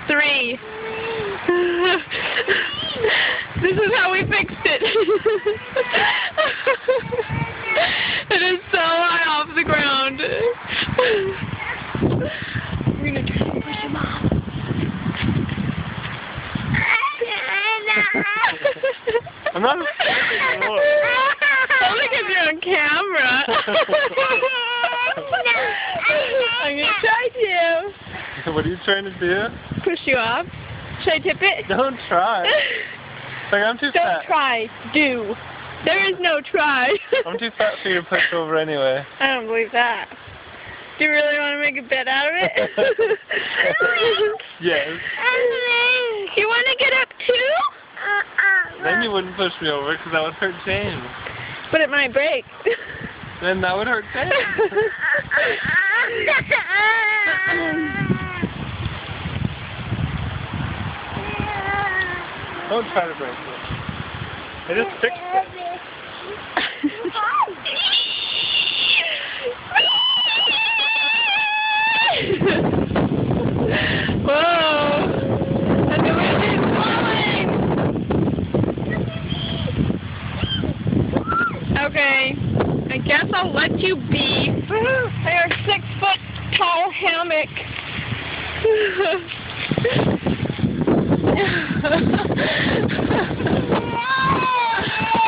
3. This is how we fixed it. It is so high off the ground. We're gonna try to push him off. I'm not afraid. Only because you're on camera. I'm gonna try to. What are you trying to do? Push you off. Should I tip it? Don't try. Like, I'm too fat. Don't try. Do. There is no try. I'm too fat for you to push over anyway. I don't believe that. Do you really want to make a bet out of it? Yes. You want to get up too? Then you wouldn't push me over because that would hurt James. But it might break. Then that would hurt James. Don't try to break it. I just fixed it. Whoa! And the wind is blowing! Okay, I guess I'll let you be. Our 6-foot tall hammock.